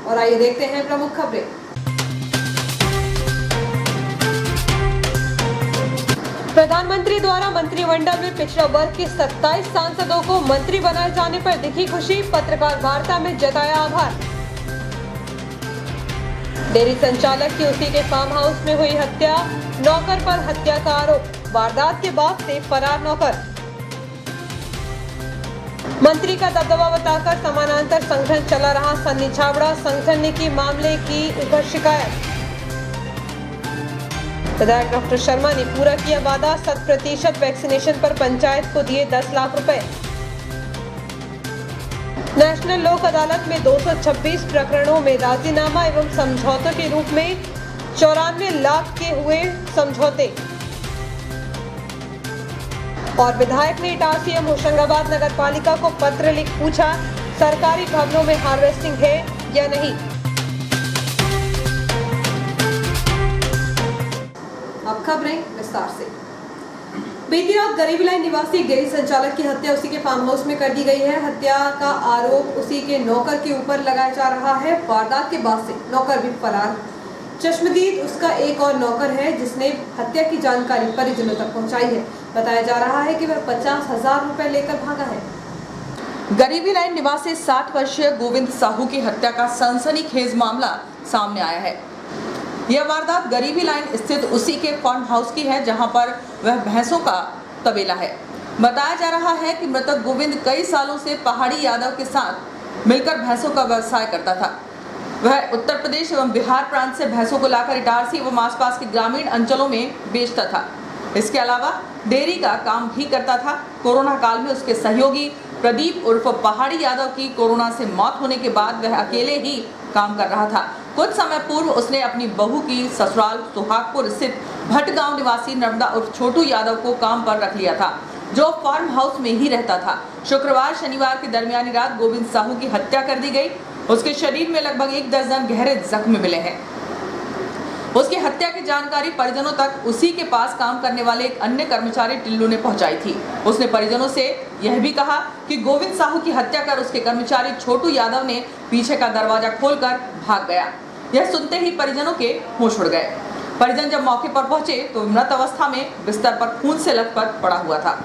और आइए देखते हैं प्रमुख खबरें। प्रधानमंत्री द्वारा मंत्रिमंडल में पिछड़ा वर्ग के 27 सांसदों को मंत्री बनाए जाने पर दिखी खुशी, पत्रकार वार्ता में जताया आभार। डेयरी संचालक की उसी के फार्म हाउस में हुई हत्या, नौकर पर हत्या का आरोप, वारदात के बाद से फरार नौकर। मंत्री का दबदबा बताकर समानांतर संगठन चला रहा सन्नी छाबड़ा, संगठन ने की मामले की उधर शिकायत। विधायक डॉक्टर शर्मा ने पूरा किया वादा, 100% वैक्सीनेशन पर पंचायत को दिए 10 लाख रुपए। नेशनल लोक अदालत में 226 प्रकरणों में राजीनामा एवं समझौतों के रूप में 94 लाख के हुए समझौते। और विधायक ने इटारसी एवं होशंगाबाद नगर पालिका को पत्र लिख पूछा, सरकारी भवनों में हार्वेस्टिंग है या नहीं। अब खबरें विस्तार से। बीती रात गरीबी लाइन निवासी एक डेयरी संचालक की हत्या उसी के फार्म हाउस में कर दी गई है। हत्या का आरोप उसी के नौकर के ऊपर लगाया जा रहा है। वारदात के बाद से नौकर भी फरार। चश्मदीद उसका एक और नौकर है जिसने हत्या की जानकारी परिजनों तक पहुंचाई है। बताया जा रहा है कि वह 50,000 रुपए लेकर भागा है। गरीबी लाइन निवासी 60 वर्षीय गोविंद साहू की हत्या का सनसनीखेज मामला सामने आया है। यह वारदात गरीबी लाइन स्थित उसी के फार्म हाउस की है, जहां पर वह भैंसों का तबेला है। बताया जा रहा है कि मृतक गोविंद कई सालों से पहाड़ी यादव के साथ मिलकर भैंसों का व्यवसाय करता था। वह उत्तर प्रदेश एवं बिहार प्रांत से भैंसों को लाकर इटारसी एवं आसपास के ग्रामीण अंचलों में बेचता था। इसके अलावा डेयरी का काम भी करता था। कोरोना काल में उसके सहयोगी प्रदीप उर्फ पहाड़ी यादव की कोरोना से मौत होने के बाद वह अकेले ही काम कर रहा था। कुछ समय पूर्व उसने अपनी बहू की ससुराल सुहागपुर स्थित भट्ट गांव निवासी नर्मदा उर्फ छोटू यादव को काम पर रख लिया था, जो फार्म हाउस में ही रहता था। शुक्रवार शनिवार की दरमियानी रात गोविंद साहू की हत्या कर दी गई। उसके शरीर में लगभग 1 दर्जन गहरे जख्म मिले हैं। उसकी हत्या की जानकारी परिजनों तक उसी के पास काम करने वाले एक अन्य कर्मचारी टिल्लू ने पहुंचाई थी। उसने परिजनों से यह भी कहा कि गोविंद साहू की हत्या कर उसके कर्मचारी छोटू यादव ने पीछे का दरवाजा खोलकर भाग गया। यह सुनते ही परिजनों के होश उड़ गए। परिजन जब मौके पर पहुंचे तो मृत अवस्था में बिस्तर पर खून से लथपथ पड़ा हुआ था।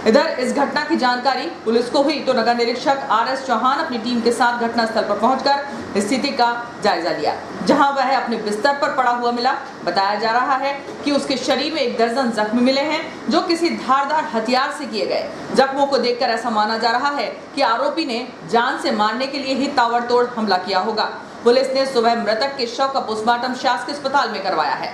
इधर इस घटना की जानकारी पुलिस को हुई तो नगर निरीक्षक RS चौहान अपनी टीम के साथ घटनास्थल पर पहुंचकर स्थिति का जायजा लिया, जहां वह अपने बिस्तर पर पड़ा हुआ मिला। बताया जा रहा है कि उसके शरीर में 1 दर्जन जख्म मिले हैं, जो किसी धारदार हथियार से किए गए। जख्मों को देखकर ऐसा माना जा रहा है कि आरोपी ने जान से मारने के लिए ही ताबड़तोड़ हमला किया होगा। पुलिस ने सुबह मृतक के शव का पोस्टमार्टम शासकीय अस्पताल में करवाया है।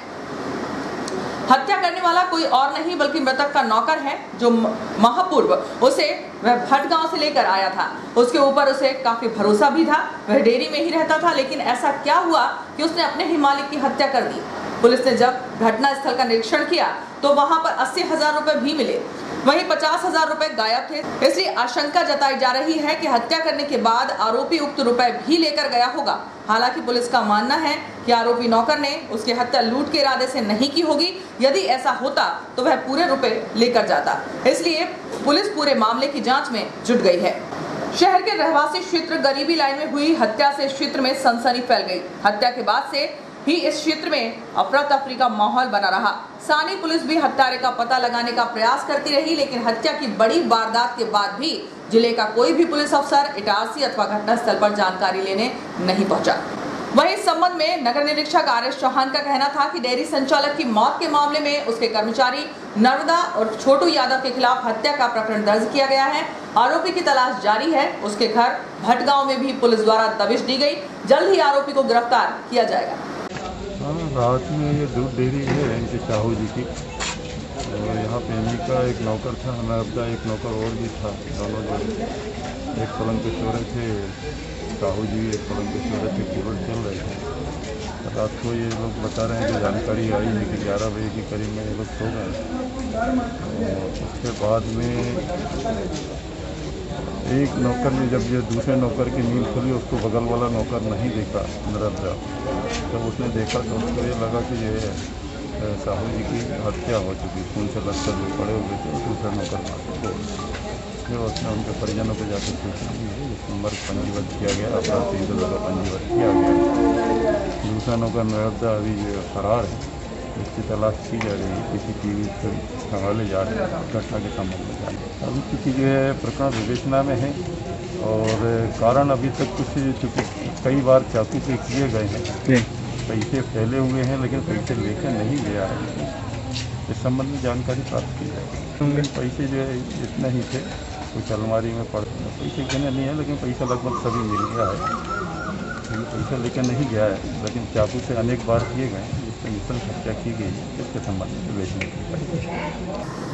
हत्या करने वाला कोई और नहीं बल्कि मृतक का नौकर है, जो महापूर्व उसे वह भट्ट गांव से लेकर आया था। उसके ऊपर उसे काफी भरोसा भी था। वह डेयरी में ही रहता था, लेकिन ऐसा क्या हुआ कि उसने अपने ही मालिक की हत्या कर दी। पुलिस ने जब घटना स्थल का निरीक्षण किया तो वहां पर 80,000 रुपए भी मिले, वहीं 50,000 रुपए गायब थे। इसलिए आशंका जताई जा रही है कि हत्या करने के बाद आरोपी उक्त रुपए भी लेकर गया होगा। हालांकि पुलिस का मानना है कि आरोपी नौकर ने उसकी हत्या लूट के इरादे से नहीं की होगी। यदि ऐसा होता तो वह पूरे रुपए लेकर जाता। इसलिए पुलिस पूरे मामले की जांच में जुट गई है। शहर के रहवासी क्षेत्र गरीबी लाइन में हुई हत्या से क्षेत्र में सनसनी फैल गई। हत्या के बाद से ही इस क्षेत्र में अफरा तफरी का माहौल बना रहा। स्थानीय पुलिस भी हत्यारे का पता लगाने का प्रयास करती रही, लेकिन हत्या की बड़ी वारदात के बाद भी जिले का कोई भी पुलिस अफसर इटारसी अथवा घटनास्थल पर जानकारी लेने नहीं पहुंचा। वहीं इस संबंध में नगर निरीक्षक RS चौहान का कहना था कि डेयरी संचालक की मौत के मामले में उसके कर्मचारी नर्मदा और छोटू यादव के खिलाफ हत्या का प्रकरण दर्ज किया गया है। आरोपी की तलाश जारी है। उसके घर भट्ट गांव में भी पुलिस द्वारा दबिश दी गई। जल्द ही आरोपी को गिरफ्तार किया जाएगा। रात में ये दूध डेयरी है इनके साहू जी की, तो यहाँ पे इन्हीं का एक नौकर था, नर्मदा एक नौकर और भी था। दोनों जो एक पलंग पे सो रहे थे, साहू जी एक पलंग पे सो रहे थे, केवल चल रहे थे। रात को ये लोग बता रहे हैं कि जानकारी आई है कि 11 बजे के करीब में ये लोग सो गए। उसके बाद में एक नौकर ने जब ये दूसरे नौकर की नींद खुली, उसको बगल वाला नौकर नहीं देखा नर्मदा। जब उसने देखा तो उसको ये लगा कि ये साहू जी की हत्या हो चुकी, खून से लथपथ पड़े हुए थे, दूसरा नौकर मार। थे और उसने उनके परिजनों को जाकर सूचना दी है। इस नंबर पंजीबद्ध किया गया, अपराध संहिता का पंजीबद्ध किया गया। दूसरा नौकर नर्मदा अभी जो फरार है, इसकी तलाश की जा रही है, CCTV से खंगाले जा रहे हैं, घटना के संबंध में जाने। अभी चूँकि जो है प्रकरण विवेचना में है और कारण अभी तक कुछ, चूँकि कई बार चाकू पे किए गए हैं, पैसे फैले हुए हैं लेकिन पैसे लेकर नहीं गया है, इस संबंध में जानकारी प्राप्त की जाए। पैसे जो है इतने ही थे, कुछ अलमारी में पड़, पैसे गिने नहीं है लेकिन पैसा लगभग सभी मिल गया है। लेकिन पैसा लेकर नहीं गया है, लेकिन चाकू से अनेक बार किए गए हैं, जिससे नृशंस हत्या की गई है, इसके संबंध में विवेचना की जाएगी।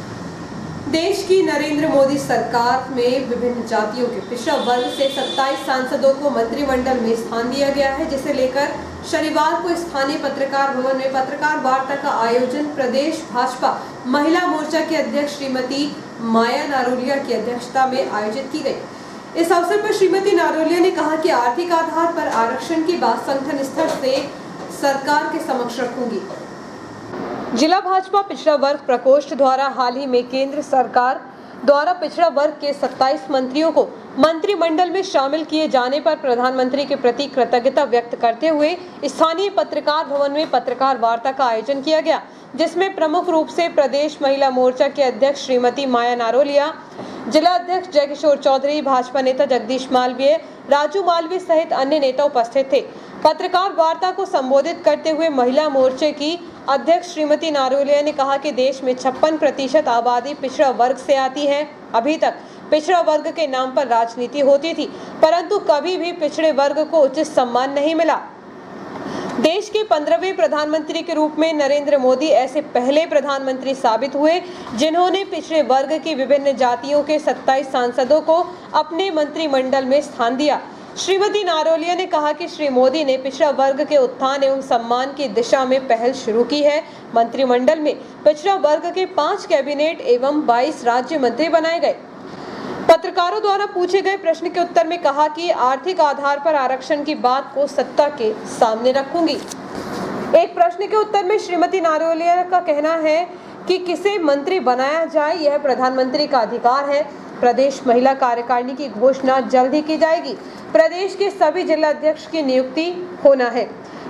देश की नरेंद्र मोदी सरकार में विभिन्न जातियों के पिछड़ा वर्ग से 27 सांसदों को मंत्रिमंडल में स्थान दिया गया है, जिसे लेकर शनिवार को स्थानीय पत्रकार भवन में पत्रकार वार्ता का आयोजन प्रदेश भाजपा महिला मोर्चा के अध्यक्ष श्रीमती माया नारोलिया की अध्यक्षता में आयोजित की गई। इस अवसर पर श्रीमती नारोलिया ने कहा कि आर्थिक आधार पर आरक्षण की बात संगठन स्तर से सरकार के समक्ष रखूंगी। जिला भाजपा पिछड़ा वर्ग प्रकोष्ठ द्वारा हाल ही में केंद्र सरकार द्वारा पिछड़ा वर्ग के 27 मंत्रियों को मंत्रिमंडल में शामिल किए जाने पर प्रधानमंत्री के प्रति कृतज्ञता व्यक्त करते हुए स्थानीय पत्रकार भवन में पत्रकार वार्ता का आयोजन किया गया, जिसमें प्रमुख रूप से प्रदेश महिला मोर्चा के अध्यक्ष श्रीमती माया नारोलिया, जिला अध्यक्ष जय किशोर चौधरी, भाजपा नेता जगदीश मालवीय, राजू मालवीय सहित अन्य नेता उपस्थित थे। पत्रकार वार्ता को संबोधित करते हुए महिला मोर्चे की अध्यक्ष श्रीमती नारोलिया ने कहा कि देश में 56% आबादी पिछड़ा वर्ग से आती है। अभी तक पिछड़ा वर्ग के नाम पर राजनीति होती थी, परंतु कभी भी पिछड़े वर्ग को उचित सम्मान नहीं मिला। देश के 15वें प्रधानमंत्री के रूप में नरेंद्र मोदी ऐसे पहले प्रधानमंत्री साबित हुए जिन्होंने पिछड़े वर्ग की विभिन्न जातियों के 27 सांसदों को अपने मंत्रिमंडल में स्थान दिया। श्रीमती नारोलिया ने कहा कि श्री मोदी ने पिछड़ा वर्ग के उत्थान एवं सम्मान की दिशा में पहल शुरू की है। मंत्रिमंडल में पिछड़ा वर्ग के 5 कैबिनेट एवं 22 राज्य मंत्री बनाए गए। पत्रकारों द्वारा पूछे गए प्रश्न के उत्तर में कहा कि आर्थिक आधार पर आरक्षण की बात को सत्ता के सामने रखूंगी। एक प्रश्न के उत्तर में श्रीमती नारोलिया का कहना है कि किसे मंत्री बनाया जाए यह प्रधानमंत्री का अधिकार है। प्रदेश महिला कार्यकारिणी की घोषणा जल्द ही की जाएगी। प्रदेश के सभी जिला अध्यक्ष की नियुक्ति होना है।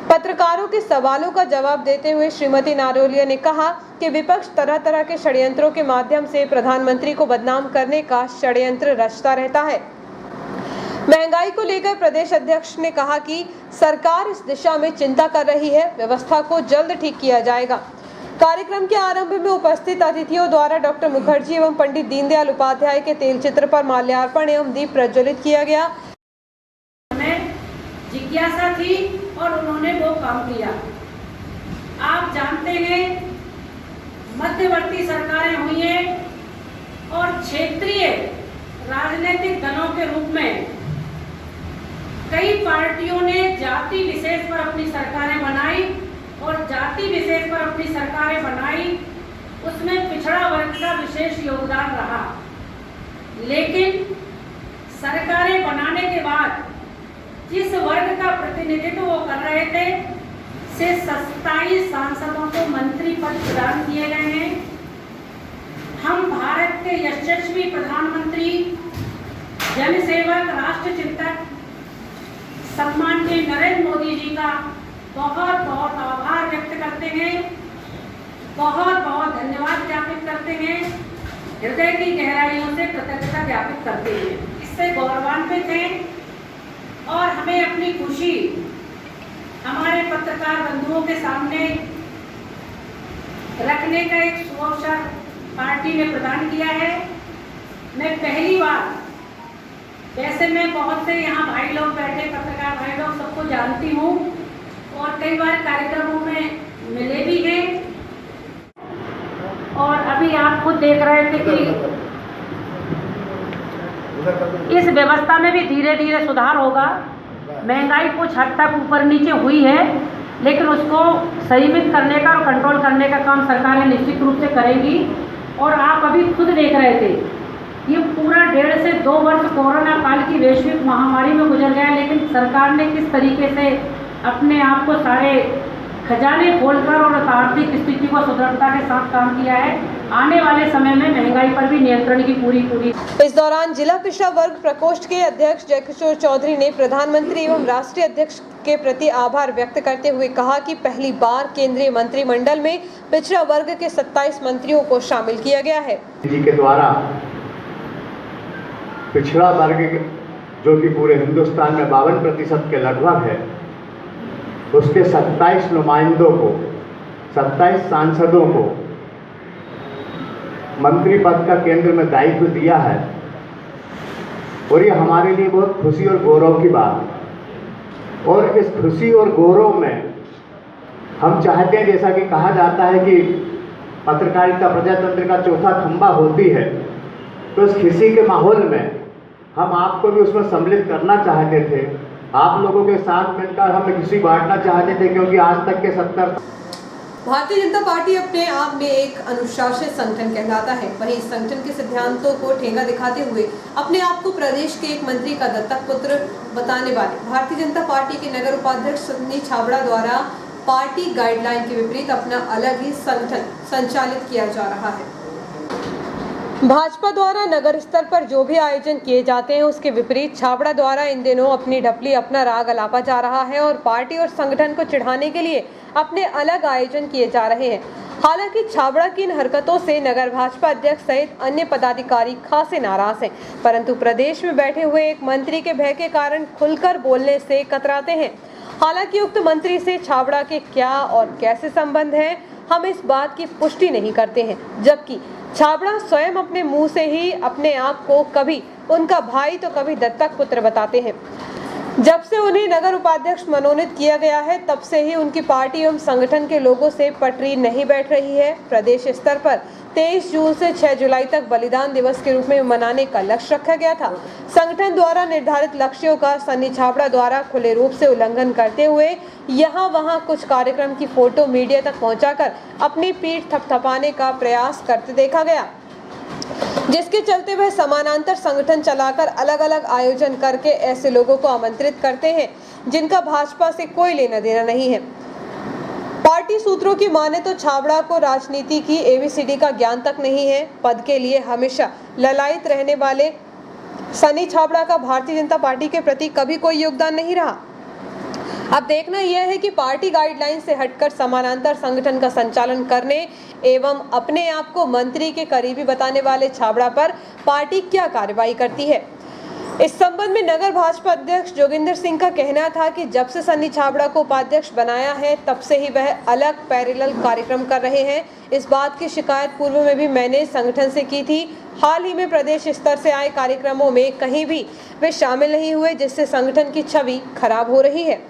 पत्रकारों के सवालों का जवाब देते हुए श्रीमती नारोलिया ने कहा कि विपक्ष तरह तरह के षड्यंत्रों के माध्यम से प्रधानमंत्री को बदनाम करने का षड्यंत्र रचता रहता है। महंगाई को लेकर प्रदेश अध्यक्ष ने कहा कि सरकार इस दिशा में चिंता कर रही है, व्यवस्था को जल्द ठीक किया जाएगा। कार्यक्रम के आरंभ में उपस्थित अतिथियों द्वारा डॉक्टर मुखर्जी एवं पंडित दीनदयाल उपाध्याय के तेल चित्र पर माल्यार्पण एवं दीप प्रज्वलित किया गया। हमें जिज्ञासा थी और उन्होंने वो काम किया। आप जानते हैं मध्यवर्ती सरकारें हुई हैं और क्षेत्रीय राजनीतिक दलों के रूप में कई पार्टियों ने जाति विशेष पर अपनी सरकारें बनाई और जाति विशेष पर अपनी सरकारें बनाई, उसमें पिछड़ा वर्ग का विशेष योगदान रहा। लेकिन सरकारें बनाने के बाद जिस वर्ग का प्रतिनिधित्व वो कर रहे थे से 27 सांसदों को मंत्री पद प्रदान किए गए हैं। हम भारत के यशस्वी प्रधानमंत्री, जनसेवक, राष्ट्र चिंतक सम्माननीय नरेंद्र मोदी जी का बहुत बहुत आभार व्यक्त करते हैं, बहुत बहुत धन्यवाद ज्ञापित करते हैं, हृदय की गहराइयों से कृतज्ञता ज्ञापित करते हैं। इससे गौरवान्वित हैं और हमें अपनी खुशी हमारे पत्रकार बंधुओं के सामने रखने का एक सुअवसर पार्टी ने प्रदान किया है। मैं पहली बार, वैसे मैं बहुत से यहाँ भाई लोग बैठे, पत्रकार भाई लोग सबको जानती हूँ और कई बार कार्यक्रमों में मिले भी हैं। और अभी आप खुद देख रहे थे कि इस व्यवस्था में भी धीरे धीरे सुधार होगा। महंगाई कुछ हद तक ऊपर नीचे हुई है, लेकिन उसको संयमित करने का और कंट्रोल करने का काम सरकार निश्चित रूप से करेगी। और आप अभी खुद देख रहे थे, ये पूरा 1.5 से 2 वर्ष कोरोना काल की वैश्विक महामारी में गुजर गया, लेकिन सरकार ने किस तरीके से अपने आप को सारे खजाने खोलकर और आर्थिक स्थिति को सुदृढ़ता के साथ काम किया है। आने वाले समय में महंगाई पर भी नियंत्रण की पूरी इस दौरान जिला पिछड़ा वर्ग प्रकोष्ठ के अध्यक्ष जयकिशोर चौधरी ने प्रधानमंत्री एवं राष्ट्रीय अध्यक्ष के प्रति आभार व्यक्त करते हुए कहा कि पहली बार केंद्रीय मंत्रिमंडल में पिछड़ा वर्ग के 27 मंत्रियों को शामिल किया गया है। जी के द्वारा पिछड़ा वर्ग जो कि पूरे हिंदुस्तान में 52% के लगभग है, उसके 27 नुमाइंदों को, 27 सांसदों को मंत्री पद का केंद्र में दायित्व दिया है और ये हमारे लिए बहुत खुशी और गौरव की बात है। और इस खुशी और गौरव में हम चाहते हैं, जैसा कि कहा जाता है कि पत्रकारिता प्रजातंत्र का चौथा खंभा होती है, तो इस खुशी के माहौल में हम आपको भी उसमें सम्मिलित करना चाहते थे। आप लोगों के साथ मिलकर हम खुशी बांटना चाहते थे, क्योंकि आज तक के 70 भारतीय जनता पार्टी अपने आप में एक अनुशासित संगठन कहलाता है। वहीं इस संगठन के सिद्धांतों को ठेंगा दिखाते हुए अपने आप को प्रदेश के एक मंत्री का दत्तक पुत्र बताने वाले भारतीय जनता पार्टी के नगर उपाध्यक्ष सन्नी छाबड़ा द्वारा पार्टी गाइडलाइन के विपरीत अपना अलग ही संगठन संचालित किया जा रहा है। भाजपा द्वारा नगर स्तर पर जो भी आयोजन किए जाते हैं उसके विपरीत छाबड़ा द्वारा इन दिनों अपनी ढपली अपना राग अलापा जा रहा है और पार्टी और संगठन को चिढ़ाने के लिए अपने अलग आयोजन किए जा रहे हैं। हालांकि छाबड़ा की इन हरकतों से नगर भाजपा अध्यक्ष सहित अन्य पदाधिकारी खासे नाराज हैं, परंतु प्रदेश में बैठे हुए एक मंत्री के भय के कारण खुलकर बोलने से कतराते हैं। हालांकि उक्त मंत्री से छाबड़ा के क्या और कैसे संबंध है, हम इस बात की पुष्टि नहीं करते हैं, जबकि छाबड़ा स्वयं अपने मुंह से ही अपने आप को कभी उनका भाई तो कभी दत्तक पुत्र बताते हैं। जब से उन्हें नगर उपाध्यक्ष मनोनीत किया गया है, तब से ही उनकी पार्टी एवं संगठन के लोगों से पटरी नहीं बैठ रही है। प्रदेश स्तर पर 23 जून से 6 जुलाई तक बलिदान दिवस के रूप में मनाने का लक्ष्य रखा गया था। संगठन द्वारा निर्धारित लक्ष्यों का सन्नी छाबड़ा द्वारा खुले रूप से उल्लंघन करते हुए यहाँ वहाँ कुछ कार्यक्रम की फोटो मीडिया तक पहुँचाकर अपनी पीठ थपथपाने का प्रयास करते देखा गया, जिसके चलते वह समानांतर संगठन चलाकर अलग अलग आयोजन करके ऐसे लोगों को आमंत्रित करते हैं जिनका भाजपा से कोई लेना देना नहीं है। पार्टी सूत्रों की माने तो छाबड़ा को राजनीति की एबीसीडी का ज्ञान तक नहीं है। पद के लिए हमेशा ललायित रहने वाले सन्नी छाबड़ा का भारतीय जनता पार्टी के प्रति कभी कोई योगदान नहीं रहा। अब देखना यह है कि पार्टी गाइडलाइन से हटकर समानांतर संगठन का संचालन करने एवं अपने आप को मंत्री के करीबी बताने वाले छाबड़ा पर पार्टी क्या कार्रवाई करती है। इस संबंध में नगर भाजपा अध्यक्ष जोगिंदर सिंह का कहना था कि जब से सन्नी छाबड़ा को उपाध्यक्ष बनाया है, तब से ही वह अलग पैरेलल कार्यक्रम कर रहे हैं। इस बात की शिकायत पूर्व में भी मैंने संगठन से की थी। हाल ही में प्रदेश स्तर से आए कार्यक्रमों में कहीं भी वे शामिल नहीं हुए, जिससे संगठन की छवि खराब हो रही है।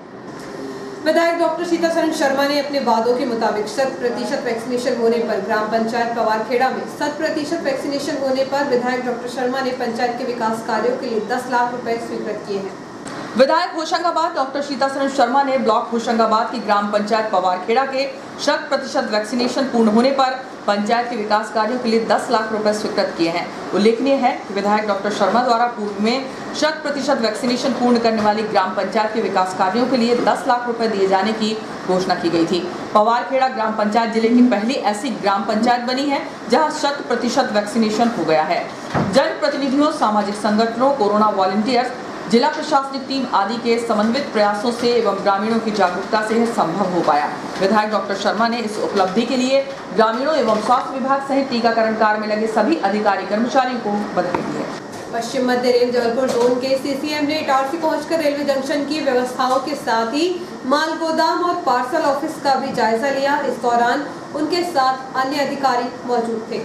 विधायक डॉक्टर सीतासरण शर्मा ने अपने वादों के मुताबिक 100% वैक्सीनेशन होने पर ग्राम पंचायत पवारखेड़ा में 100% वैक्सीनेशन होने पर विधायक डॉक्टर शर्मा ने पंचायत के विकास कार्यों के लिए 10 लाख रुपए स्वीकृत किए हैं। विधायक होशंगाबाद डॉक्टर सीतासरण शर्मा ने ब्लॉक होशंगाबाद की ग्राम पंचायत पवारखेड़ा के 100% वैक्सीनेशन पूर्ण होने पर पंचायत के विकास कार्यों के लिए 10 लाख रुपए स्वीकृत किए हैं। उल्लेखनीय है कि विधायक डॉक्टर शर्मा द्वारा पूर्व में 100% वैक्सीनेशन पूर्ण करने वाली ग्राम पंचायत के विकास कार्यों के लिए 10 लाख रुपए दिए जाने की घोषणा की गई थी। पवारखेड़ा ग्राम पंचायत जिले की पहली ऐसी ग्राम पंचायत बनी है जहां 100% वैक्सीनेशन हो गया है। जनप्रतिनिधियों, सामाजिक संगठनों, कोरोना वॉलंटियर्स, जिला प्रशासनिक टीम आदि के समन्वित प्रयासों से एवं ग्रामीणों की जागरूकता से यह संभव हो पाया। विधायक डॉक्टर शर्मा ने इस उपलब्धि के लिए ग्रामीणों एवं स्वास्थ्य विभाग सहित टीकाकरण कार्य में लगे सभी अधिकारी कर्मचारियों को बधाई दी है। पश्चिम मध्य रेल जबलपुर जोन के सीसीएम ने इटारसी पहुंचकर रेलवे जंक्शन की व्यवस्थाओं के साथ ही माल गोदाम और पार्सल ऑफिस का भी जायजा लिया। इस दौरान उनके साथ अन्य अधिकारी मौजूद थे।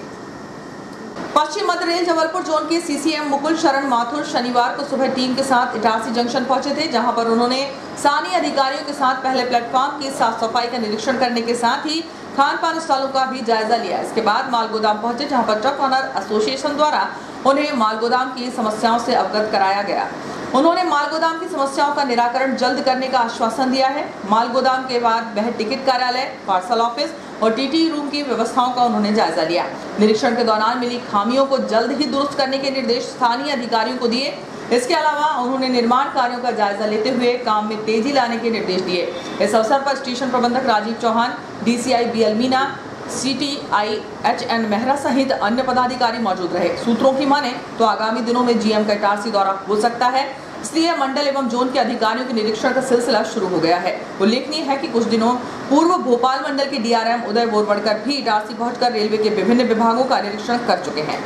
पश्चिम मध्य रेल जबलपुर जोन के सीसीएम मुकुल शरण माथुर शनिवार को सुबह टीम के साथ इटारसी जंक्शन पहुंचे थे, जहां पर उन्होंने स्थानीय अधिकारियों के साथ पहले प्लेटफॉर्म की साफ सफाई का निरीक्षण करने के साथ ही खान पान स्टॉलों का भी जायजा लिया। इसके बाद माल गोदाम पहुंचे, जहां पर ट्रक ऑनर एसोसिएशन द्वारा उन्हें माल गोदाम की समस्याओं से अवगत कराया गया। उन्होंने माल गोदाम की समस्याओं का निराकरण जल्द करने का आश्वासन दिया है। माल गोदाम के बाद वह टिकट कार्यालय, पार्सल ऑफिस और टीटी रूम की व्यवस्थाओं का उन्होंने जायजा लिया। निरीक्षण के दौरान मिली खामियों को जल्द ही दुरुस्त करने के निर्देश स्थानीय अधिकारियों को दिए। इसके अलावा उन्होंने निर्माण कार्यों का जायजा लेते हुए काम में तेजी लाने के निर्देश दिए। इस अवसर पर स्टेशन प्रबंधक Rajiv Chauhan, DCI BL Meena, CTI HN Mehra सहित अन्य पदाधिकारी मौजूद रहे। सूत्रों की माने तो आगामी दिनों में GM का इटारसी दौरा हो सकता है, इसलिए मंडल एवं जोन के अधिकारियों के निरीक्षण का सिलसिला शुरू हो गया है। उल्लेखनीय है कि कुछ दिनों पूर्व भोपाल मंडल के DRM उदय बोरवणकर भी इटारसी पहुंचकर रेलवे के विभिन्न विभागों का निरीक्षण कर चुके हैं।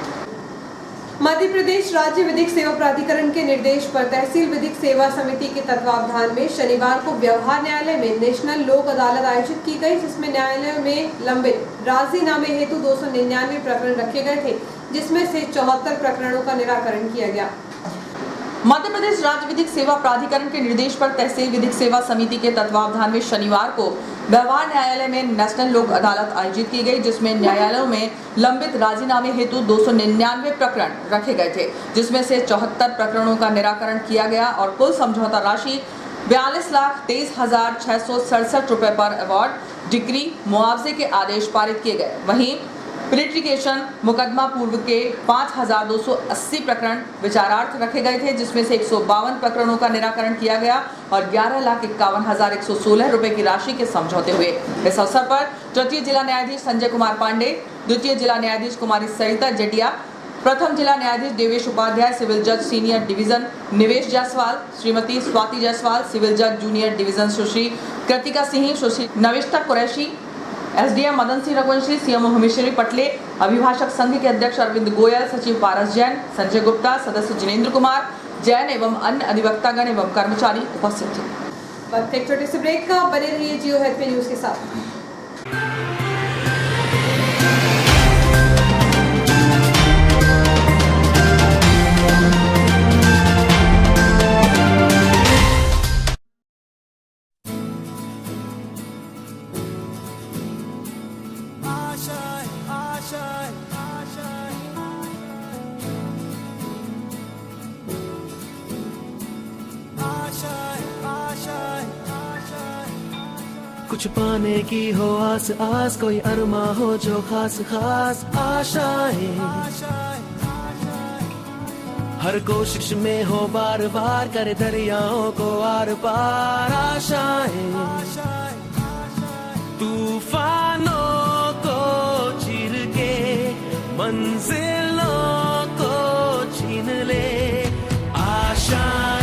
मध्य प्रदेश राज्य विधिक सेवा प्राधिकरण के निर्देश पर तहसील विधिक सेवा समिति के तत्वावधान में शनिवार को व्यवहार न्यायालय में नेशनल लोक अदालत आयोजित की गई, जिसमें न्यायालय में लंबित राजीनामे हेतु 299 प्रकरण रखे गए थे, जिसमें से 74 प्रकरणों का निराकरण किया गया। मध्य प्रदेश राज्य विधिक सेवा प्राधिकरण के निर्देश पर तहसील विधिक सेवा समिति के तत्वावधान में शनिवार को व्यवहार न्यायालय में नेशनल लोक अदालत आयोजित की गई, जिसमें न्यायालयों में लंबित राजीनामे हेतु 299 प्रकरण रखे गए थे, जिसमें से 74 प्रकरणों का निराकरण किया गया और कुल समझौता राशि 42,23,667 रुपए पर अवार्ड, डिक्री, मुआवजे के आदेश पारित किए गए। वहीं लिटिगेशन मुकदमा पूर्व के 5,280 प्रकरण विचारार्थ रखे गए थे, जिसमें से 152 प्रकरणों का निराकरण किया गया और 11,51,116 रुपए की राशि के समझौते हुए। इस अवसर पर तृतीय जिला न्यायाधीश संजय कुमार पांडे, द्वितीय जिला न्यायाधीश कुमारी सरिता जटिया, प्रथम जिला न्यायाधीश देवेश उपाध्याय, सिविल जज सीनियर डिवीजन निवेश जायसवाल, श्रीमती स्वाति जायसवाल, सिविल जज जूनियर डिवीजन सुश्री कृतिका सिंह, सुश्री नविष्ठा कुरैशी, SDM मदन सिंह रघुवंशी, CMO हिमेश्वरी पटले, अभिभाषक संघ के अध्यक्ष अरविंद गोयल, सचिव पारस जैन, संजय गुप्ता, सदस्य जिनेंद्र कुमार जैन एवं अन्य अधिवक्तागण एवं कर्मचारी उपस्थित थे। वक्त एक छोटे से ब्रेक का, बने रहिए जियो हेल्थ पे न्यूज के साथ। कुछ पाने की हो आस आस, कोई अरमा हो जो खास खास आशाएं, हर कोशिश में हो बार बार करे दरियाओं को आर पार आशाएं, तूफानों को चीर के मंजिलों को छीन ले आशाएं,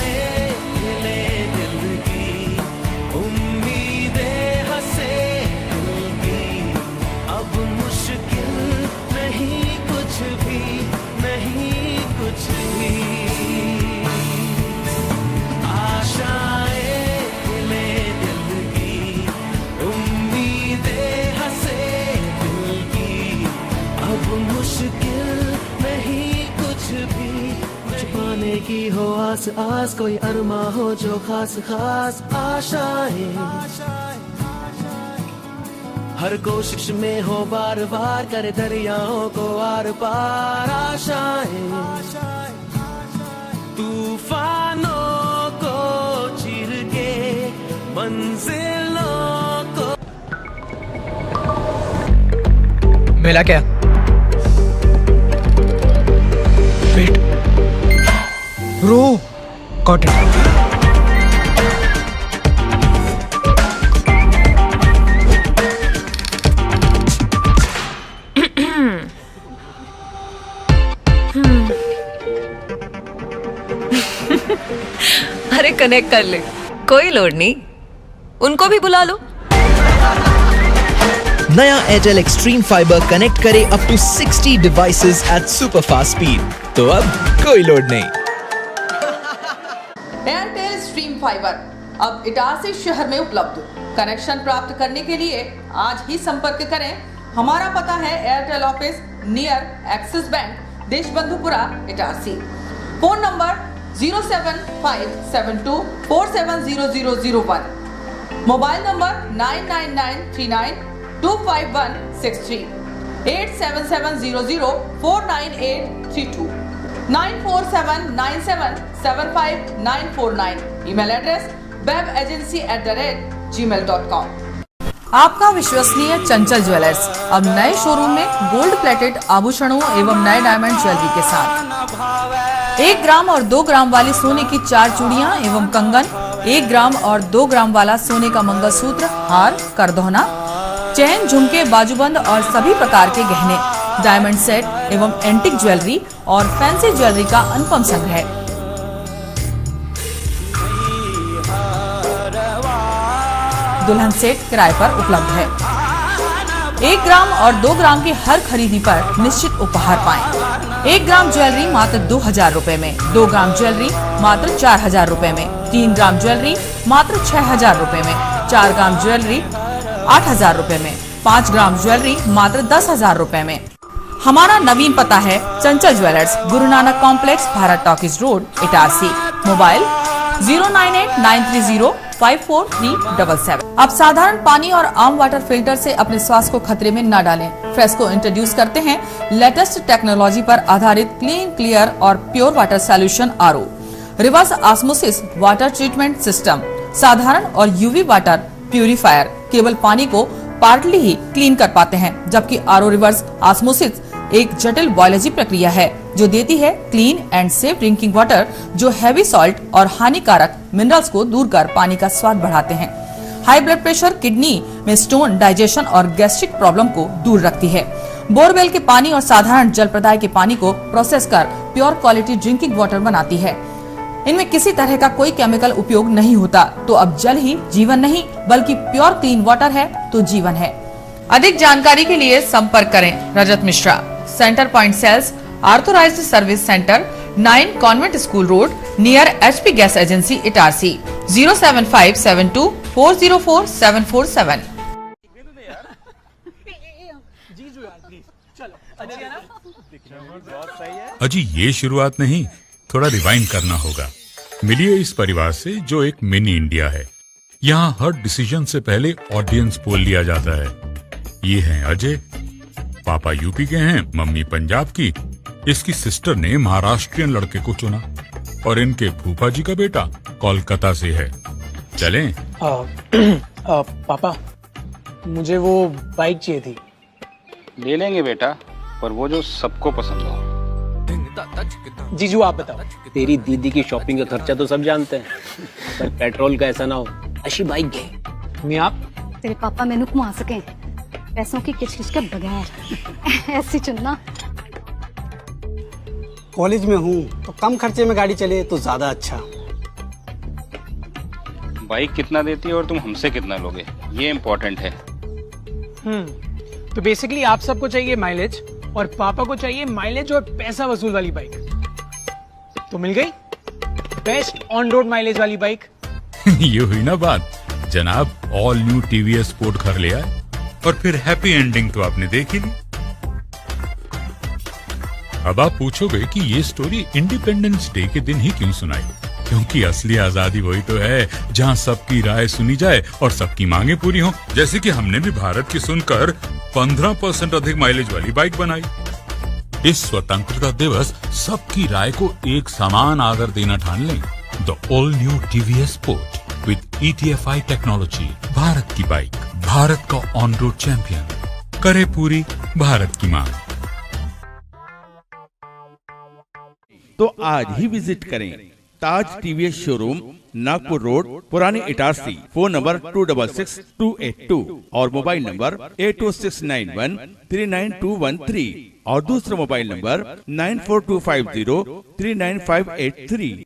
की हो आस आस, कोई अरमा हो जो खास खास आशाएं, हर कोशिश में हो बार बार करे दरियाओं को आर पार आशाएं, तूफानों को चीर के मंजिलों को। मिला क्या? वेट, रो कॉटन। अरे कनेक्ट कर ले, कोई लोड नहीं, उनको भी बुला लो। नया एयरटेल एक्सट्रीम फाइबर कनेक्ट करे up to 60 devices at super fast speed, तो अब कोई लोड नहीं। एयरटेल स्ट्रीम फाइबर अब इटारसी शहर में उपलब्ध। कनेक्शन प्राप्त करने के लिए आज ही संपर्क करें। हमारा पता है Airtel office near Axis bank, Deshbandhupura, Itarsi. Phone number 07572470001, mobile number 9993925163, 8770049832, 9479775949, email address webagency@gmail.com। आपका विश्वसनीय चंचल ज्वेलर्स अब नए शोरूम में गोल्ड प्लेटेड आभूषणों एवं नए डायमंड ज्वेलरी के साथ। 1 ग्राम और 2 ग्राम वाली सोने की 4 चूड़ियां एवं कंगन, 1 ग्राम और 2 ग्राम वाला सोने का मंगलसूत्र, हार, करदौना, चैन, झुमके, बाजूबंद और सभी प्रकार के गहने, डायमंड सेट एवं एंटिक ज्वेलरी और फैंसी ज्वेलरी का अनुपम संग्रह। दुल्हन सेट किराए पर उपलब्ध है। 1 ग्राम और 2 ग्राम की हर खरीदी पर निश्चित उपहार पाएं। 1 ग्राम ज्वेलरी मात्र 2000 रुपए में, 2 ग्राम ज्वेलरी मात्र 4000 रुपए में, 3 ग्राम ज्वेलरी मात्र 6000 रुपए में, 4 ग्राम ज्वेलरी 8000 रुपए में, 5 ग्राम ज्वेलरी मात्र 10,000 रुपए में। हमारा नवीन पता है चंचल jewellers, Guru Nanak complex, Bharat talkies road, Itarsi. Mobile 09893054377। अब साधारण पानी और आम वाटर फिल्टर से अपने स्वास्थ्य को खतरे में न डालें। फ्रेस्को इंट्रोड्यूस करते हैं लेटेस्ट टेक्नोलॉजी पर आधारित क्लीन, क्लियर और pure water solution RO, reverse osmosis water treatment system, साधारण और यूवी वाटर प्यूरिफायर केवल पानी को पार्टली ही क्लीन कर पाते हैं, जबकि आरओ रिवर्स ऑस्मोसिस एक जटिल बायोलॉजी प्रक्रिया है जो देती है clean and safe drinking water, जो हैवी सॉल्ट और हानिकारक मिनरल्स को दूर कर पानी का स्वाद बढ़ाते हैं। हाई ब्लड प्रेशर, किडनी में स्टोन, डाइजेशन और गैस्ट्रिक प्रॉब्लम को दूर रखती है। बोरवेल के पानी और साधारण जल प्रदाय के पानी को प्रोसेस कर प्योर क्वालिटी ड्रिंकिंग वाटर बनाती है। इनमें किसी तरह का कोई केमिकल उपयोग नहीं होता। तो अब जल ही जीवन नहीं बल्कि प्योर क्लीन वाटर है तो जीवन है। अधिक जानकारी के लिए संपर्क करें Rajat Mishra, centre point sales, authorised service centre, 9 convent school road, near HP gas agency, Itarsi. 07572404747। अजी ये शुरुआत नहीं, थोड़ा रिवाइंड करना होगा। मिलिए इस परिवार से जो एक मिनी इंडिया है। यहाँ हर डिसीजन से पहले ऑडियंस पोल लिया जाता है। ये हैं अजय, पापा यूपी के हैं, मम्मी पंजाब की। इसकी सिस्टर ने महाराष्ट्रियन लड़के को चुना और इनके फूफा जी का बेटा कोलकाता से है। चलें? पापा मुझे वो बाइक चाहिए थी। ले लेंगे बेटा, पर वो जो सबको पसंद हो। जीजू आप बताओ। तेरी दीदी की शॉपिंग का खर्चा तो सब जानते हैं, पर पेट्रोल का ऐसा ना हो। अच्छी बाइक है। मैं आप तेरे पापा मैंने घुमा सके पैसों की किचकिच के बगैर। ऐसी चुनना। कॉलेज में हूँ तो कम खर्चे में गाड़ी चले तो ज्यादा अच्छा। बाइक कितना देती है और तुम हमसे कितना लोगे, ये इम्पोर्टेंट है। तो बेसिकली आप सबको चाहिए माइलेज और पापा को चाहिए माइलेज और पैसा वसूल वाली बाइक। तो मिल गई बेस्ट ऑन रोड माइलेज वाली बाइक। ये हुई ना बात। जनाब ऑल न्यू TVS स्पोर्ट घर ले आए और फिर हैप्पी एंडिंग तो आपने देखी ली। अब आप पूछोगे कि ये स्टोरी इंडिपेंडेंस डे के दिन ही क्यों सुनाई, क्योंकि असली आजादी वही तो है जहां सबकी राय सुनी जाए और सबकी मांगे पूरी हो। जैसे कि हमने भी भारत की सुनकर 15% अधिक माइलेज वाली बाइक बनाई। इस स्वतंत्रता दिवस सबकी राय को एक समान आदर देना ठान लें। The all new TVS sport with ETFI technology, Bharat की बाइक, भारत का ऑन रोड चैंपियन, करे पूरी भारत की मांग। तो आज ही विजिट करें ताज TVS शोरूम, नागपुर रोड, पुरानी इटारसी। फोन नंबर 266282 और मोबाइल नंबर 80691399213 और दूसरा मोबाइल नंबर 9425039583।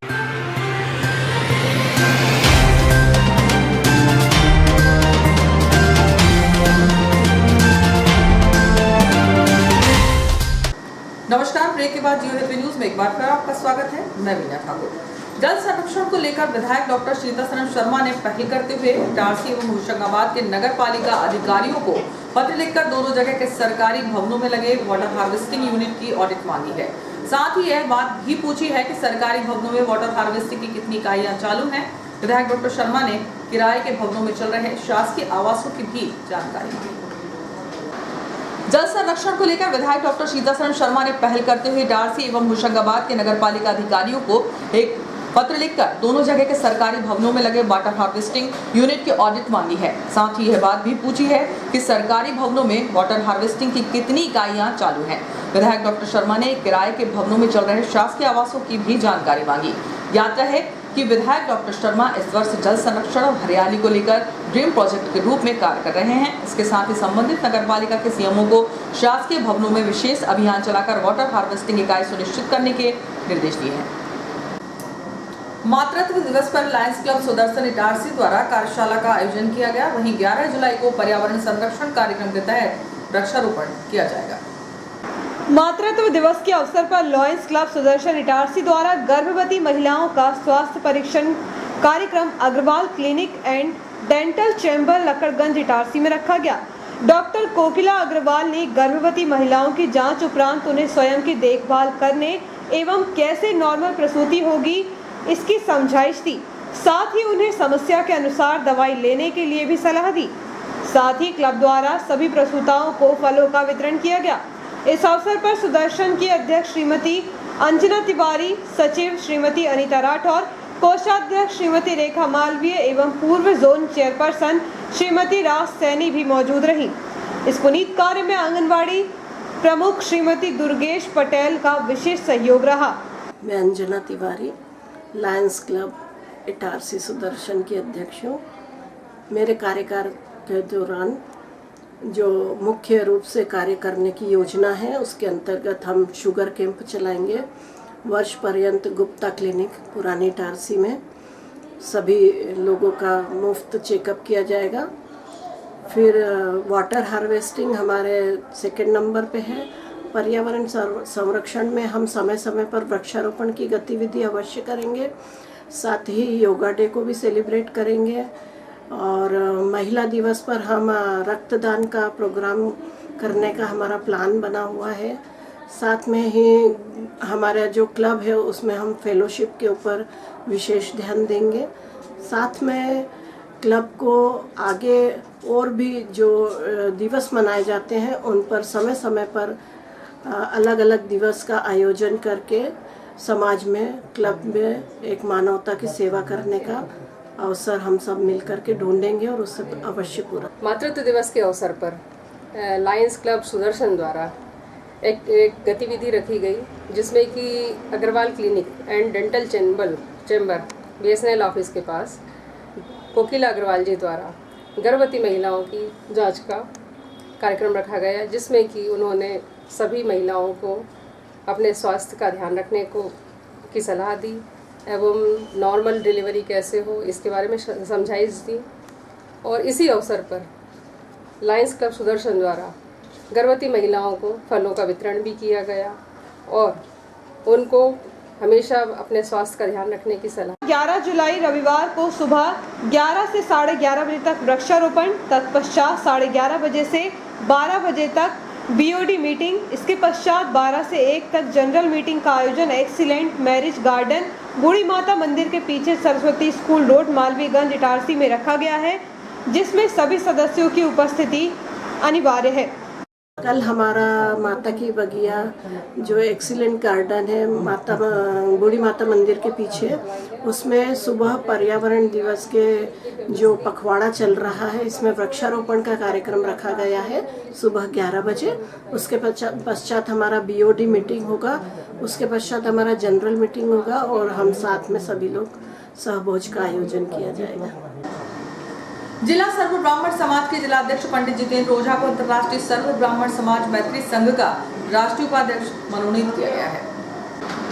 नमस्कार, ब्रेक के बाद जियो हेल्थ न्यूज में एक बार फिर आपका स्वागत है। मैं वीना ठाकुर। जल संरक्षण को लेकर विधायक डॉक्टर शीतल शर्मा ने पहल करते हुए इटारसी एवं होशंगाबाद के नगर पालिका अधिकारियों को पत्र लिखकर दोनों जगह के सरकारी भवनों में लगे वाटर हार्वेस्टिंग यूनिट की ऑडिट मांगी है। साथ ही यह बात भी पूछी है कि सरकारी भवनों में वाटर हार्वेस्टिंग की कितनी इकाइयां चालू हैं। विधायक डॉक्टर शर्मा ने किराए के भवनों में चल रहे शासकीय आवासों की भी जानकारी मांगी। जल संरक्षण को लेकर विधायक डॉक्टर शीतल शर्मा ने पहल करते हुए इटारसी एवं होशंगाबाद के नगर पालिका अधिकारियों को एक पत्र लिखकर दोनों जगह के सरकारी भवनों में लगे वाटर हार्वेस्टिंग यूनिट की ऑडिट मांगी है। साथ ही यह बात भी पूछी है कि सरकारी भवनों में वाटर हार्वेस्टिंग की कितनी इकाइयां चालू हैं। विधायक डॉक्टर शर्मा ने किराए के भवनों में चल रहे शासकीय आवासों की भी जानकारी मांगी। याद रहे कि विधायक डॉक्टर शर्मा इस वर्ष जल संरक्षण और हरियाली को लेकर ड्रीम प्रोजेक्ट के रूप में कार्य कर रहे हैं। इसके साथ ही संबंधित नगरपालिका के सीएमओ को शासकीय भवनों में विशेष अभियान चलाकर वाटर हार्वेस्टिंग इकाई सुनिश्चित करने के निर्देश दिए हैं। मातृत्व दिवस पर लायंस क्लब सुदर्शन इटारसी द्वारा कार्यशाला का आयोजन किया गया। वहीं 11 जुलाई को पर्यावरण संरक्षण कार्यक्रम के तहत वृक्षारोपण किया जाएगा। मातृत्व दिवस के अवसर पर लॉयंस क्लब सुदर्शन इटारसी द्वारा गर्भवती महिलाओं का स्वास्थ्य परीक्षण कार्यक्रम Agarwal clinic and dental chamber Lakadganj Itarsi में रखा गया। डॉक्टर कोकिला अग्रवाल ने गर्भवती महिलाओं की जांच उपरांत उन्हें स्वयं की देखभाल करने एवं कैसे नॉर्मल प्रसूति होगी इसकी समझाइश दी। साथ ही उन्हें समस्या के अनुसार दवाई लेने के लिए भी सलाह दी। साथ ही क्लब द्वारा सभी प्रसूताओं को फलों का वितरण किया गया। इस अवसर पर सुदर्शन की अध्यक्ष श्रीमती अंजना तिवारी, सचिव श्रीमती अनीता राठौर, कोषाध्यक्ष श्रीमती रेखा मालवीय एवं पूर्व जोन चेयरपर्सन श्रीमती राज सैनी भी मौजूद रही। इस पुनीत कार्य में आंगनवाड़ी प्रमुख श्रीमती दुर्गेश पटेल का विशेष सहयोग रहा। मैं अंजना तिवारी, लायंस क्लब इटारसी सुदर्शन की अध्यक्ष हूँ। मेरे कार्यकाल के दौरान जो मुख्य रूप से कार्य करने की योजना है उसके अंतर्गत हम शुगर कैंप चलाएंगे। वर्ष पर्यंत गुप्ता क्लिनिक पुरानी इटारसी में सभी लोगों का मुफ्त चेकअप किया जाएगा। फिर वाटर हार्वेस्टिंग हमारे सेकंड नंबर पे है। पर्यावरण संरक्षण में हम समय समय पर वृक्षारोपण की गतिविधि अवश्य करेंगे। साथ ही योगा डे को भी सेलिब्रेट करेंगे और महिला दिवस पर हम रक्तदान का प्रोग्राम करने का हमारा प्लान बना हुआ है। साथ में ही हमारा जो क्लब है उसमें हम फेलोशिप के ऊपर विशेष ध्यान देंगे। साथ में क्लब को आगे और भी जो दिवस मनाए जाते हैं उन पर समय समय पर अलग अलग दिवस का आयोजन करके समाज में क्लब में एक मानवता की सेवा करने का अवसर हम सब मिलकर के ढूंढेंगे और उससे अवश्य पूरा। मातृत्व दिवस के अवसर पर लायंस क्लब सुदर्शन द्वारा एक गतिविधि रखी गई जिसमें कि Agarwal clinic and dental chamber BSNL office के पास कोकिला अग्रवाल जी द्वारा गर्भवती महिलाओं की जांच का कार्यक्रम रखा गया, जिसमें कि उन्होंने सभी महिलाओं को अपने स्वास्थ्य का ध्यान रखने की सलाह दी एवं नॉर्मल डिलीवरी कैसे हो इसके बारे में समझाइश दी। और इसी अवसर पर लायंस क्लब सुदर्शन द्वारा गर्भवती महिलाओं को फलों का वितरण भी किया गया और उनको हमेशा अपने स्वास्थ्य का ध्यान रखने की सलाह। 11 जुलाई रविवार को सुबह 11 से 11:30 बजे तक वृक्षारोपण, तत्पश्चात 11:30 बजे से 12 बजे तक BOD मीटिंग, इसके पश्चात 12 से 1 तक जनरल मीटिंग का आयोजन एक्सीलेंट मैरिज गार्डन बूढ़ी माता मंदिर के पीछे सरस्वती स्कूल रोड मालवीयगंज इटारसी में रखा गया है, जिसमें सभी सदस्यों की उपस्थिति अनिवार्य है। कल हमारा माता की बगिया जो एक्सीलेंट गार्डन है बूढ़ी माता मंदिर के पीछे, उसमें सुबह पर्यावरण दिवस के जो पखवाड़ा चल रहा है इसमें वृक्षारोपण का कार्यक्रम रखा गया है सुबह 11 बजे। उसके पश्चात हमारा BOD मीटिंग होगा, उसके पश्चात हमारा जनरल मीटिंग होगा और हम साथ में सभी लोग सहभोज का आयोजन किया जाएगा। जिला सर्व ब्राह्मण समाज के जिलाध्यक्ष पंडित जितेंद्र ओझा को अंतर्राष्ट्रीय सर्व ब्राह्मण समाज मैत्री संघ का राष्ट्रीय उपाध्यक्ष मनोनीत किया गया है।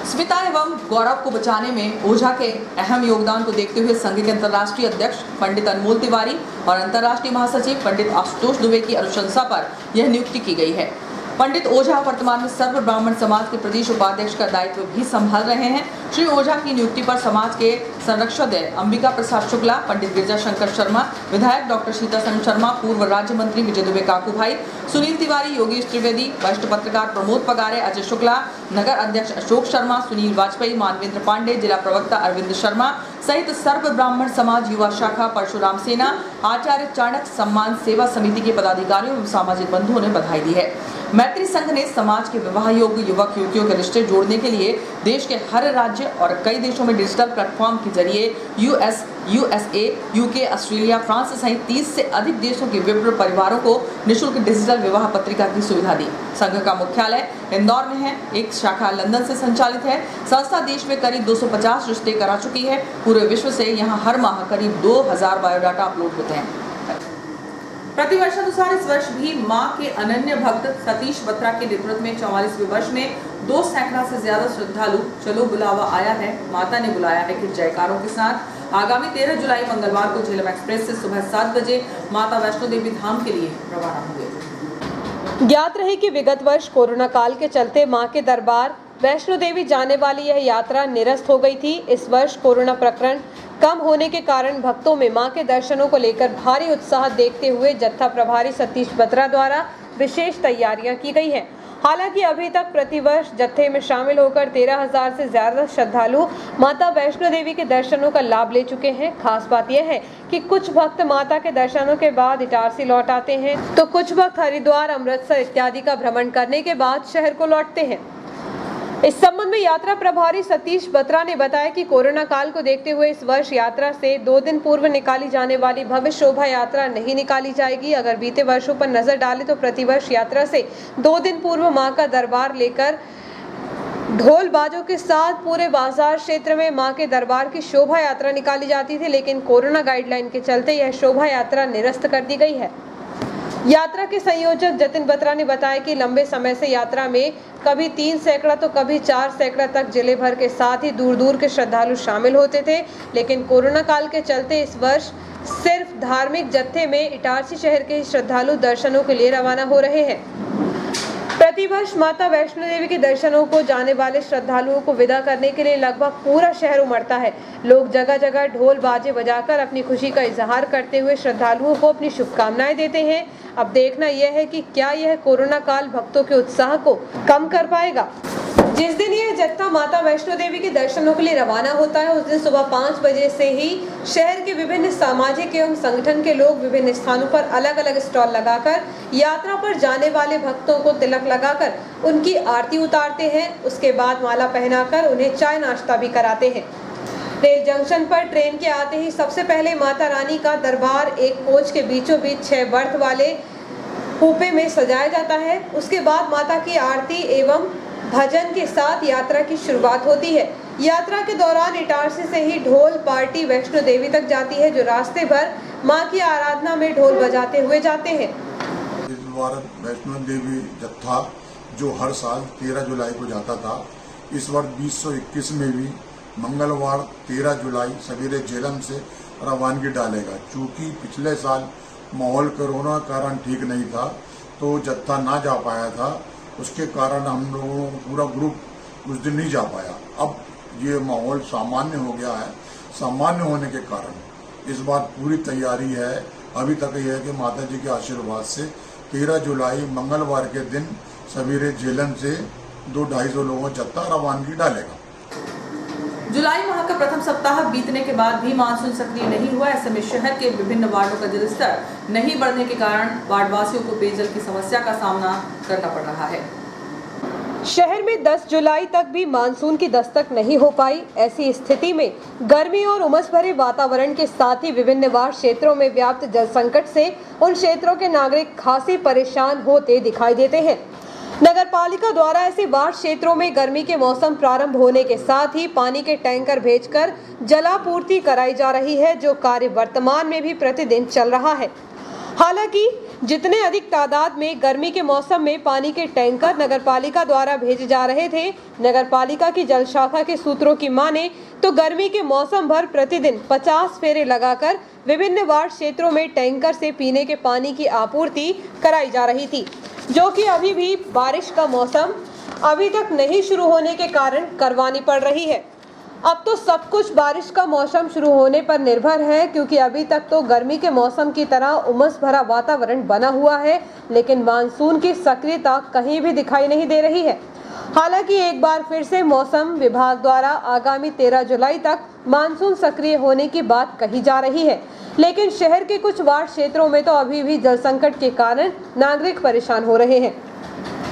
स्मिता एवं गौरव को बचाने में ओझा के अहम योगदान को देखते हुए संघ के अंतर्राष्ट्रीय अध्यक्ष पंडित अनमोल तिवारी और अंतर्राष्ट्रीय महासचिव पंडित आशुतोष दुबे की अनुशंसा पर यह नियुक्ति की गई है। पंडित ओझा वर्तमान में सर्व ब्राह्मण समाज के प्रदेश उपाध्यक्ष का दायित्व भी संभाल रहे हैं। श्री ओझा की नियुक्ति पर समाज के संरक्षक अंबिका प्रसाद शुक्ला, पंडित गिरजा शंकर शर्मा, विधायक डॉक्टर सीतासन शर्मा, पूर्व राज्य मंत्री विजय दुबे काकू भाई, सुनील तिवारी, योगेश त्रिवेदी, वरिष्ठ पत्रकार प्रमोद पगारे, अजय शुक्ला, नगर अध्यक्ष अशोक शर्मा, सुनील वाजपेयी, मानवेंद्र पांडे, जिला प्रवक्ता अरविंद शर्मा सहित सर्व ब्राह्मण समाज युवा शाखा परशुराम सेना, आचार्य चाणक्य सम्मान सेवा समिति के पदाधिकारियों एवं सामाजिक बंधुओं ने बधाई दी है। मैत्री संघ ने समाज के विवाह योग्य युवक युवतियों के रिश्ते जोड़ने के लिए देश के हर राज्य और कई देशों में डिजिटल प्लेटफॉर्म के जरिए यूएसए, यूके, ऑस्ट्रेलिया, फ्रांस सहित 30 से अधिक देशों के विभिन्न परिवारों को निःशुल्क डिजिटल विवाह पत्रिका की सुविधा दी। संघ का मुख्यालय इंदौर में है, एक शाखा लंदन से संचालित है। संस्था देश में करीब 250 रिश्ते करा चुकी है। पूरे विश्व से यहाँ हर माह करीब 2000 बायोडाटा अपलोड होते हैं। प्रतिवर्षानुसार इस वर्ष भी मां के अनन्य भक्त सतीश बत्रा के नेतृत्व में 44वें वर्ष में 2 सैकड़ा से ज्यादा श्रद्धालु चलो बुलावा आया है, माता ने बुलाया है के जयकारों के साथ आगामी 13 जुलाई मंगलवार को झेलम एक्सप्रेस से सुबह 7 बजे माता वैष्णो देवी धाम के लिए रवाना होंगे। ज्ञात रहे कि विगत वर्ष कोरोना काल के चलते मां के दरबार वैष्णो देवी जाने वाली यह यात्रा निरस्त हो गई थी। इस वर्ष कोरोना प्रकरण कम होने के कारण भक्तों में मां के दर्शनों को लेकर भारी उत्साह देखते हुए जत्था प्रभारी सतीश बत्रा द्वारा विशेष तैयारियां की गई हैं। हालांकि अभी तक प्रतिवर्ष जत्थे में शामिल होकर 13,000 से ज्यादा श्रद्धालु माता वैष्णो देवी के दर्शनों का लाभ ले चुके हैं। खास बात यह है कि कुछ भक्त माता के दर्शनों के बाद इटारसी लौट आते हैं, तो कुछ भक्त हरिद्वार, अमृतसर इत्यादि का भ्रमण करने के बाद शहर को लौटते हैं। इस संबंध में यात्रा प्रभारी सतीश बत्रा ने बताया कि कोरोना काल को देखते हुए इस वर्ष यात्रा से 2 दिन पूर्व निकाली जाने वाली भव्य शोभा यात्रा नहीं निकाली जाएगी। अगर बीते वर्षों पर नजर डालें तो प्रतिवर्ष यात्रा से 2 दिन पूर्व मां का दरबार लेकर ढोल बाजों के साथ पूरे बाजार क्षेत्र में मां के दरबार की शोभा यात्रा निकाली जाती थी, लेकिन कोरोना गाइडलाइन के चलते यह शोभा यात्रा निरस्त कर दी गई है। यात्रा के संयोजक जतिन बत्रा ने बताया कि लंबे समय से यात्रा में कभी 3 सैकड़ा तो कभी 4 सैकड़ा तक जिले भर के साथ ही दूर दूर के श्रद्धालु शामिल होते थे, लेकिन कोरोना काल के चलते इस वर्ष सिर्फ धार्मिक जत्थे में इटारसी शहर के श्रद्धालु दर्शनों के लिए रवाना हो रहे हैं। प्रतिवर्ष माता वैष्णो देवी के दर्शनों को जाने वाले श्रद्धालुओं को विदा करने के लिए लगभग पूरा शहर उमड़ता है। लोग जगह जगह ढोल बाजे बजाकर अपनी खुशी का इजहार करते हुए श्रद्धालुओं को अपनी शुभकामनाएं देते हैं। अब देखना यह है कि क्या यह कोरोना काल भक्तों के उत्साह को कम कर पाएगा। जिस दिन यह जत्था माता वैष्णो देवी के दर्शनों के लिए रवाना होता है, उस दिन सुबह 5 बजे से ही शहर के विभिन्न सामाजिक एवं संगठन के लोग विभिन्न स्थानों पर अलग अलग स्टॉल लगाकर यात्रा पर जाने वाले भक्तों को तिलक लगाकर उनकी आरती उतारते हैं। उसके बाद माला पहनाकर उन्हें चाय नाश्ता भी कराते हैं। रेल जंक्शन पर ट्रेन के आते ही सबसे पहले माता रानी का दरबार एक कोच के बीचों बीच 6 बर्थ वाले कूपे में सजाया जाता है। उसके बाद माता की आरती एवं भजन के साथ यात्रा की शुरुआत होती है। यात्रा के दौरान इटारसी से ही ढोल पार्टी वैष्णो देवी तक जाती है, जो रास्ते भर मां की आराधना में ढोल बजाते हुए जाते हैं। इस बार वैष्णो देवी जत्था जो हर साल 13 जुलाई को जाता था, इस वर्ष 2021 में भी मंगलवार 13 जुलाई सवेरे झेलम से रवानगी डालेगा। चूँकि पिछले साल माहौल कोरोना कारण ठीक नहीं था, तो जत्था ना जा पाया था, उसके कारण हम लोगों पूरा ग्रुप उस दिन नहीं जा पाया। अब ये माहौल सामान्य हो गया है। सामान्य होने के कारण इस बार पूरी तैयारी है। अभी तक यह है कि माता जी के आशीर्वाद से 13 जुलाई मंगलवार के दिन सवेरे झेलम से 200-250 लोगों जत्था रवानगी डालेगा। जुलाई माह का प्रथम सप्ताह बीतने के बाद भी मानसून सक्रिय नहीं हुआ। ऐसे में शहर के विभिन्न वार्डों का जलस्तर नहीं बढ़ने के कारण वार्डवासियों को पेयजल की समस्या का सामना करना पड़ रहा है। शहर में 10 जुलाई तक भी मानसून की दस्तक नहीं हो पाई। ऐसी स्थिति में गर्मी और उमस भरे वातावरण के साथ ही विभिन्न वार्ड क्षेत्रों में व्याप्त जल संकट से उन क्षेत्रों के नागरिक खासी परेशान होते दिखाई देते हैं। नगर पालिका द्वारा ऐसे वार्ड क्षेत्रों में गर्मी के मौसम प्रारंभ होने के साथ ही पानी के टैंकर भेजकर जलापूर्ति कराई जा रही है, जो कार्य वर्तमान में भी प्रतिदिन चल रहा है। हालांकि जितने अधिक तादाद में गर्मी के मौसम में पानी के टैंकर नगर पालिका द्वारा भेजे जा रहे थे, नगर पालिका की जल शाखा के सूत्रों की माने तो गर्मी के मौसम भर प्रतिदिन 50 फेरे लगाकर विभिन्न वार्ड क्षेत्रों में टैंकर से पीने के पानी की आपूर्ति कराई जा रही थी, जो कि अभी भी बारिश का मौसम अभी तक नहीं शुरू होने के कारण करवानी पड़ रही है। अब तो सब कुछ बारिश का मौसम शुरू होने पर निर्भर है, क्योंकि अभी तक तो गर्मी के मौसम की तरह उमस भरा वातावरण बना हुआ है, लेकिन मानसून की सक्रियता कहीं भी दिखाई नहीं दे रही है। हालांकि एक बार फिर से मौसम विभाग द्वारा आगामी 13 जुलाई तक मानसून सक्रिय होने की बात कही जा रही है, लेकिन शहर के कुछ वार्ड क्षेत्रों में तो अभी भी जल संकट के कारण नागरिक परेशान हो रहे हैं।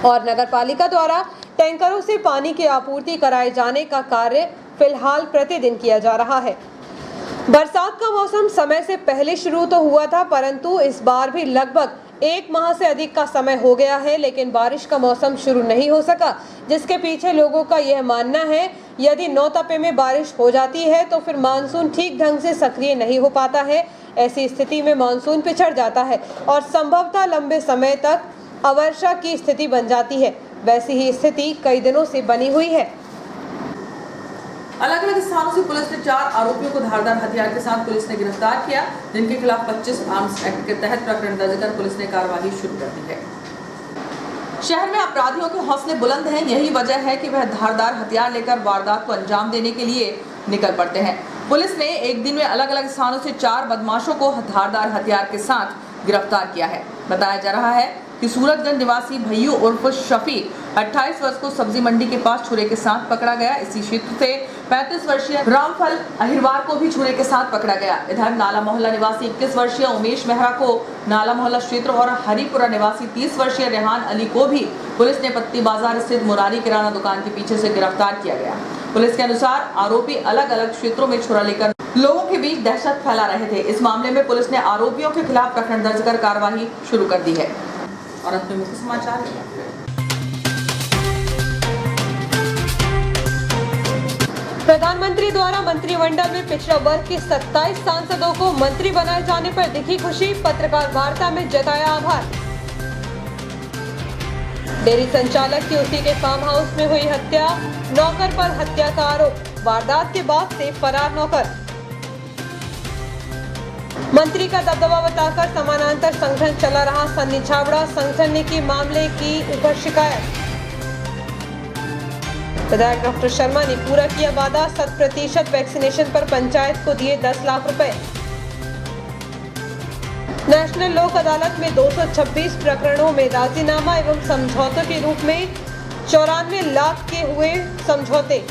और नगरपालिका द्वारा टैंकरों से पानी की आपूर्ति कराए जाने का कार्य फिलहाल प्रतिदिन किया जा रहा है। बरसात का मौसम समय से पहले शुरू तो हुआ था, परंतु इस बार भी लगभग 1 माह से अधिक का समय हो गया है, लेकिन बारिश का मौसम शुरू नहीं हो सका, जिसके पीछे लोगों का यह मानना है यदि नौतपे में बारिश हो जाती है तो फिर मानसून ठीक ढंग से सक्रिय नहीं हो पाता है। ऐसी स्थिति में मानसून पिछड़ जाता है और संभवतः लंबे समय तक अवर्षा की स्थिति बन जाती है। वैसी ही स्थिति कई दिनों से बनी हुई है। अलग अलग स्थानों से पुलिस ने 4 आरोपियों को धारदार हथियार के साथ पुलिस ने गिरफ्तार किया, जिनके खिलाफ 25 आर्म्स एक्ट के तहत प्रकरण दर्ज कर पुलिस ने कार्रवाई शुरू कर दी है। शहर में अपराधियों के हौसले बुलंद हैं, यही वजह है कि वह धारदार हथियार लेकर वारदात को अंजाम देने के लिए निकल पड़ते हैं। पुलिस ने एक दिन में अलग अलग स्थानों से 4 बदमाशों को धारदार हथियार के साथ गिरफ्तार किया है। बताया जा रहा है कि सूरतगंज निवासी भैयू उर्फ शफी 28 वर्ष को सब्जी मंडी के पास छुरे के साथ पकड़ा गया। इसी क्षेत्र से 35 वर्षीय रामफल अहिरवार को भी छुरे के साथ पकड़ा गया। इधर नाला मोहल्ला निवासी 21 वर्षीय उमेश मेहरा को नाला मोहल्ला क्षेत्र और हरिपुरा निवासी 30 वर्षीय रेहान अली को भी पुलिस ने पत्ती बाजार स्थित मुरारी किराना दुकान के पीछे से गिरफ्तार किया गया। पुलिस के अनुसार आरोपी अलग अलग क्षेत्रों में छुरा लेकर लोगों के बीच दहशत फैला रहे थे। इस मामले में पुलिस ने आरोपियों के खिलाफ प्रकरण दर्ज कर कार्रवाई शुरू कर दी है। और अंत में मुख्य समाचार। प्रधानमंत्री द्वारा मंत्रिमंडल में पिछड़ा वर्ग के 27 सांसदों को मंत्री बनाए जाने पर दिखी खुशी, पत्रकार वार्ता में जताया आभार। डेयरी संचालक की उसी के फार्म हाउस में हुई हत्या, नौकर पर हत्या का आरोप, वारदात के बाद से फरार नौकर। मंत्री का दबदबा बताकर समानांतर संगठन चला रहा सन्नी छाबड़ा, संगठन ने की मामले की ऊपर शिकायत। विधायक डॉक्टर शर्मा ने पूरा किया वादा, 100% वैक्सीनेशन पर पंचायत को दिए 10 लाख रुपए। नेशनल लोक अदालत में 226 प्रकरणों में राजीनामा एवं समझौतों के रूप में 94 लाख के हुए समझौते।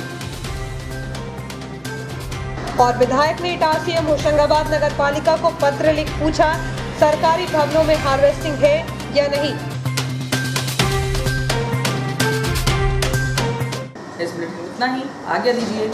और विधायक ने इटारसी एवं होशंगाबाद नगर पालिका को पत्र लिख पूछा, सरकारी भवनों में हार्वेस्टिंग है या नहीं। इस बुलेटिन में इतना ही, आगे दीजिए।